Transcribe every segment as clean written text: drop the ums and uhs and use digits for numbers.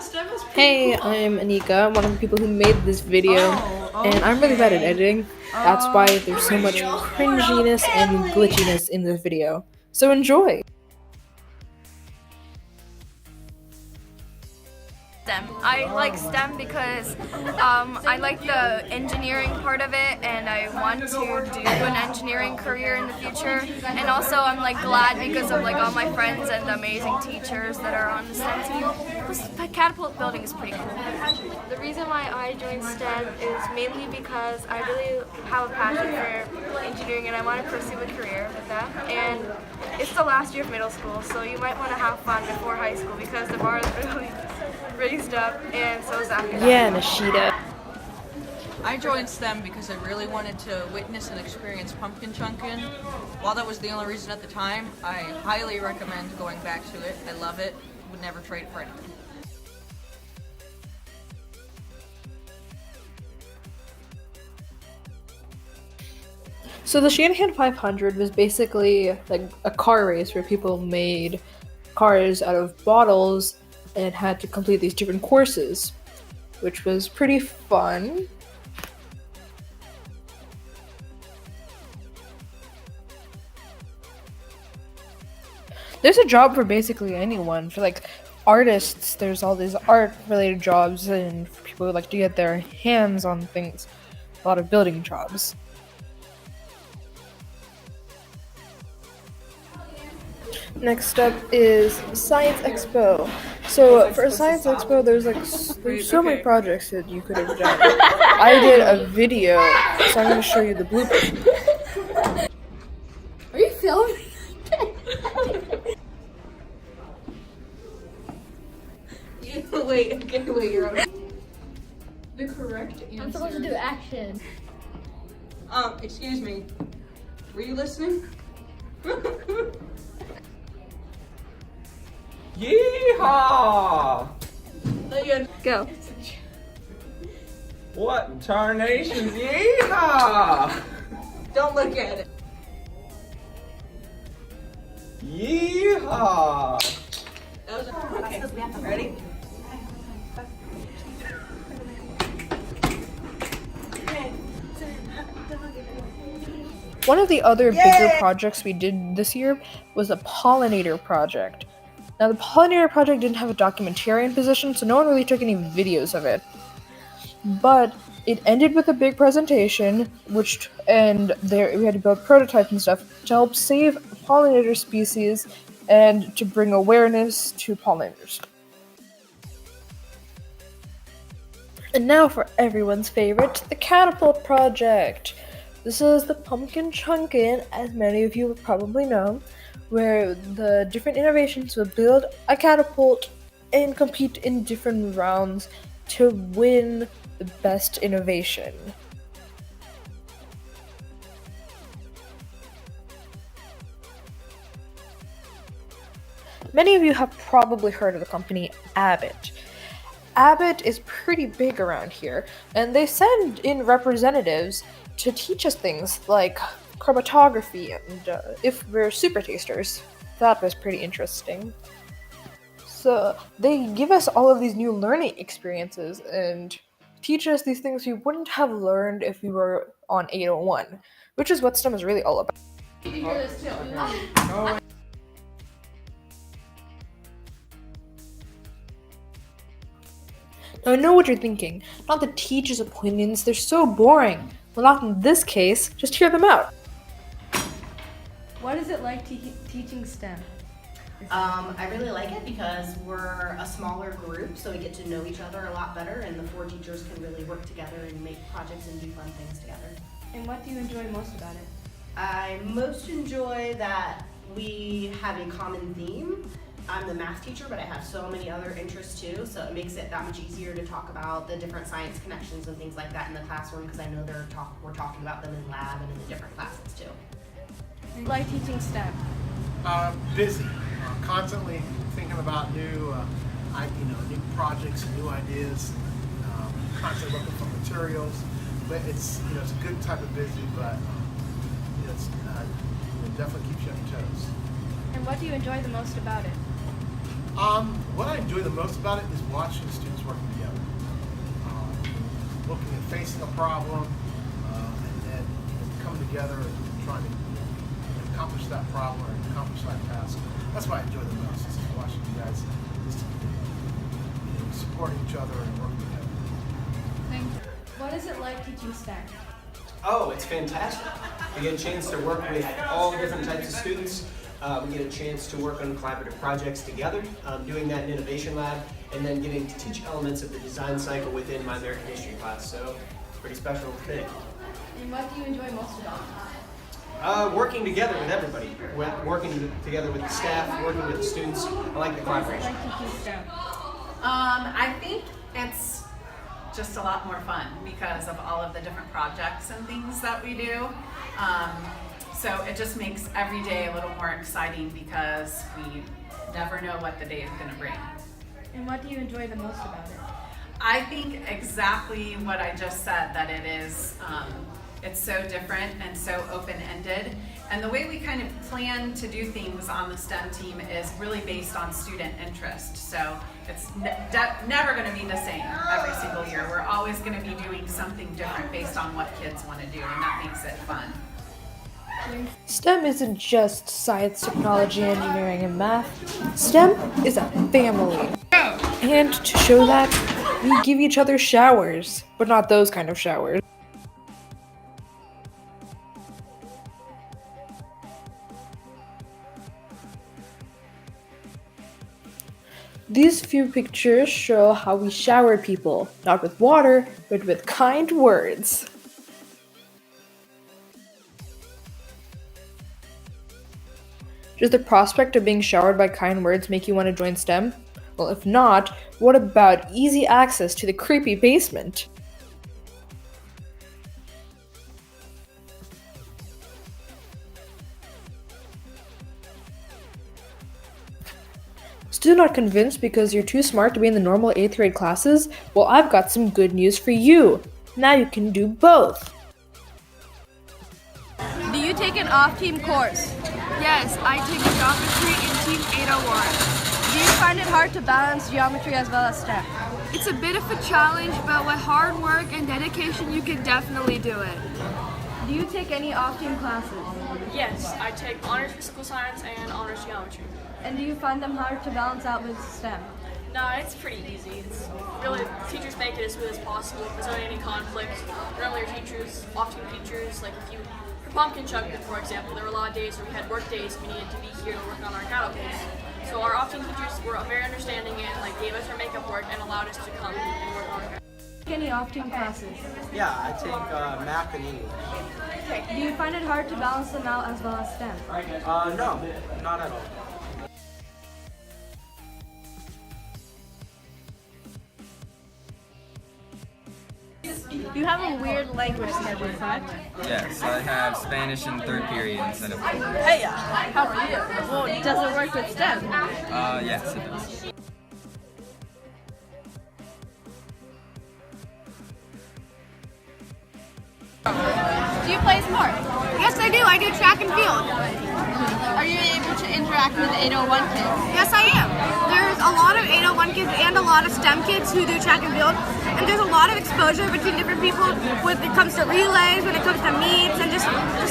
Hey, I'm Anika, one of the people who made this video, and I'm really bad at editing. That's why there's so much cringiness and glitchiness in this video. So enjoy! STEM. I like STEM because I like the engineering part of it, and I want to do an engineering career in the future. And also, I'm like glad because of like all my friends and the amazing teachers that are on the STEM team. This catapult building is pretty cool. The reason why I joined STEM is mainly because I really have a passion for engineering and I want to pursue a career with that. And it's the last year of middle school, so you might want to have fun before high school because the bar is really raised up, and so is after that. Yeah, Nishita. I joined STEM because I really wanted to witness and experience pumpkin chunkin'. While that was the only reason at the time, I highly recommend going back to it. I love it. Would never trade it for anything. So the Shanahan 500 was basically like a car race where people made cars out of bottles and had to complete these different courses, which was pretty fun. There's a job for basically anyone. For like artists, there's all these art related jobs, and for people who like to get their hands on things, a lot of building jobs. Next up is Science Expo. So for a Science Expo, there's so many projects that you could have done. I did a video, so I'm going to show you the bloopers. Are you filming? Wait, you're on. The correct answer. I'm supposed to do action. Excuse me. Were you listening? Yeehaw! Go. What in tarnations? Yeehaw! Don't look at it. Yeehaw! That was okay. Ready? One of the other bigger projects we did this year was a pollinator project. Now, the pollinator project didn't have a documentarian position, so no one really took any videos of it. But it ended with a big presentation, we had to build prototypes and stuff to help save pollinator species and to bring awareness to pollinators. And now for everyone's favorite, the catapult project. This is the pumpkin chunkin', as many of you will probably know, where the different innovations will build a catapult and compete in different rounds to win the best innovation. Many of you have probably heard of the company Abbott. Abbott is pretty big around here, and they send in representatives to teach us things like chromatography and if we're super tasters. That was pretty interesting. So they give us all of these new learning experiences and teach us these things we wouldn't have learned if we were on 801, which is what STEM is really all about. Did you hear this too? Now I know what you're thinking. Not the teachers' opinions, they're so boring. Well, not in this case, just hear them out. What is it like teaching STEM? I really like it because we're a smaller group, so we get to know each other a lot better, and the 4 teachers can really work together and make projects and do fun things together. And what do you enjoy most about it? I most enjoy that we have a common theme. I'm the math teacher, but I have so many other interests too, so it makes it that much easier to talk about the different science connections and things like that in the classroom, because I know we're talking about them in lab and in the different classes too. Do you like teaching STEM? Busy, constantly thinking about new projects and new ideas, constantly looking for materials. But it's a good type of busy, but it's it definitely keeps you on your toes. And what do you enjoy the most about it? What I enjoy the most about it is watching the students working together, looking at facing a problem, and then coming together and trying to accomplish that problem or accomplish that task. That's what I enjoy the most, is watching you guys just, supporting each other and working together. Thank you. What is it like teaching STEM? Oh, it's fantastic. We get a chance to work with all different types of students. We get a chance to work on collaborative projects together, doing that in Innovation Lab, and then getting to teach elements of the design cycle within my American History class. So, pretty special thing. And what do you enjoy most about it? Working together with everybody, working together with the staff, working with the students. I like the collaboration. Like teaching STEM? I think it's just a lot more fun because of all of the different projects and things that we do. So it just makes every day a little more exciting because we never know what the day is going to bring. And what do you enjoy the most about it? I think exactly what I just said, that it is, it's so different and so open-ended. And the way we kind of plan to do things on the STEM team is really based on student interest. So it's never going to be the same every single year. We're always going to be doing something different based on what kids want to do, and that makes it fun. STEM isn't just science, technology, engineering, and math. STEM is a family. And to show that, we give each other showers, but not those kind of showers. These few pictures show how we shower people, not with water, but with kind words. Does the prospect of being showered by kind words make you want to join STEM? Well, if not, what about easy access to the creepy basement? Still not convinced because you're too smart to be in the normal 8th grade classes? Well, I've got some good news for you. Now you can do both. Do you take an off-team course? Yes, I take geometry in Team 801. Do you find it hard to balance geometry as well as STEM? It's a bit of a challenge, but with hard work and dedication, you can definitely do it. Do you take any off-team classes? Yes, I take honors physical science and honors geometry. And do you find them hard to balance out with STEM? No, it's pretty easy. It's really, teachers make it as smooth as possible. If there's not any conflict, normally our teachers, off-team teachers, like if you, for pumpkin chunking, for example, there were a lot of days where we had work days and we needed to be here to work on our karaokes. So our off-team teachers were very understanding and like gave us our makeup work and allowed us to come and work on our karaoke. Any off-team classes? Yeah, I take math and English. Do you find it hard to balance them out as well as STEM? No, not at all. You have a weird language schedule, correct? Yes, I have Spanish in third period instead of fourth. Hey, how are you? Well, does it work with STEM? Yes, it does. Do you play sport? Yes, I do. I do track and field. Are you able to interact with 801 kids? Yes, I am. There's a lot of 801 kids and a lot of STEM kids who do track and field. And there's a lot of exposure between different people when it comes to relays, when it comes to meets, and just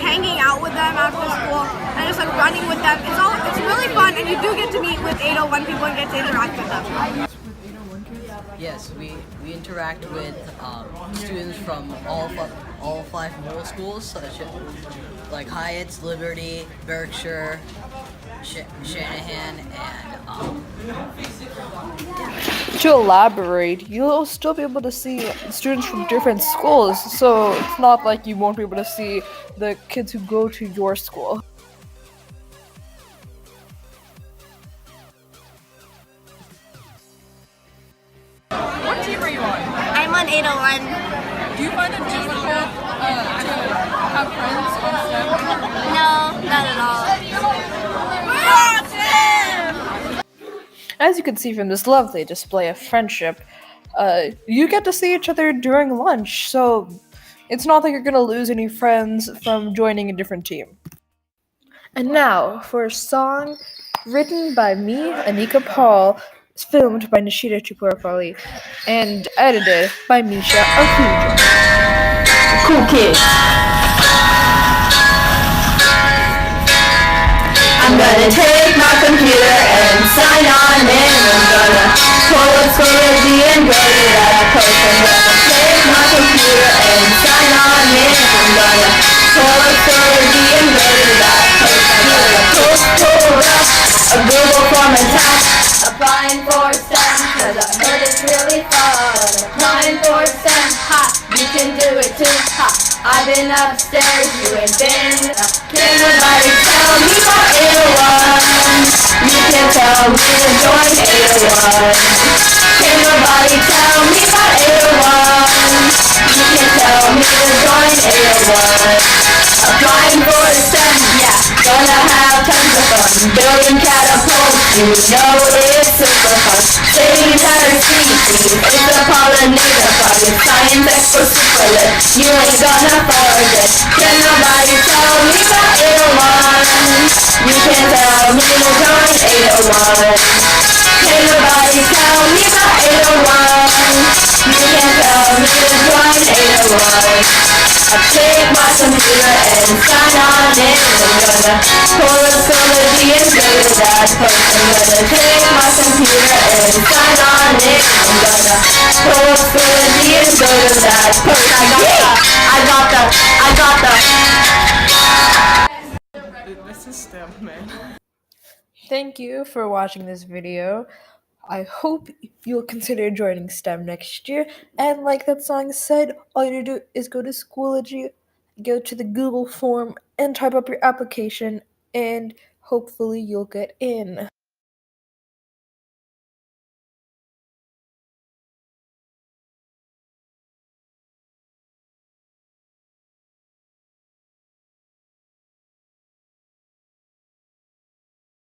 hanging out with them after school and just like running with them. It's really fun, and you do get to meet with 801 people and get to interact with them. Yes, we interact with students from all 5 middle schools, such as like Hyatt's, Liberty, Berkshire, Shanahan, and To elaborate, you'll still be able to see students from different schools, so it's not like you won't be able to see the kids who go to your school. What team are you on? I'm on 801. Do you find it difficult to have friends on STEM? No, not at all. As you can see from this lovely display of friendship, you get to see each other during lunch, so it's not like you're gonna lose any friends from joining a different team. And now, for a song Written by me, Anika Paul, filmed by Nishita Chipurapalli, and edited by Misha Ahuja. Cool kid. I'm gonna take my computer and sign on in. I'm gonna pull up Schoology and go to that post. I'm gonna take my computer and sign on in. I'm gonna pull up Schoology and go to that post. I'm gonna pull up a Google form attached. Applying for STEM, cause I heard it's really fun. Applying for STEM, ha, you can do it too, ha. I've been upstairs, you ain't been. Can nobody tell me about 801? You can tell me to join 801. Can nobody tell me about 801? You can tell me to join 801. Applying for STEM, yeah, gonna have tons of fun. Building catapults, you know it's super fun. Saving entire species, it's a pollinator project. Science expo super lit, you ain't gonna forget. Can nobody tell me about 801? You can tell me to join 801. Can nobody tell me about 801? You can tell me to join 801. I take my computer and sign on in. I'm gonna pull up Schoology and go to that post. I'm gonna take my computer and sign on in. I'm gonna pull up Schoology and go to that post. I got the. This is STEM, man. Thank you for watching this video. I hope you'll consider joining STEM next year. And like that song said, all you need to do is go to Schoology, go to the Google form, and type up your application, and hopefully you'll get in.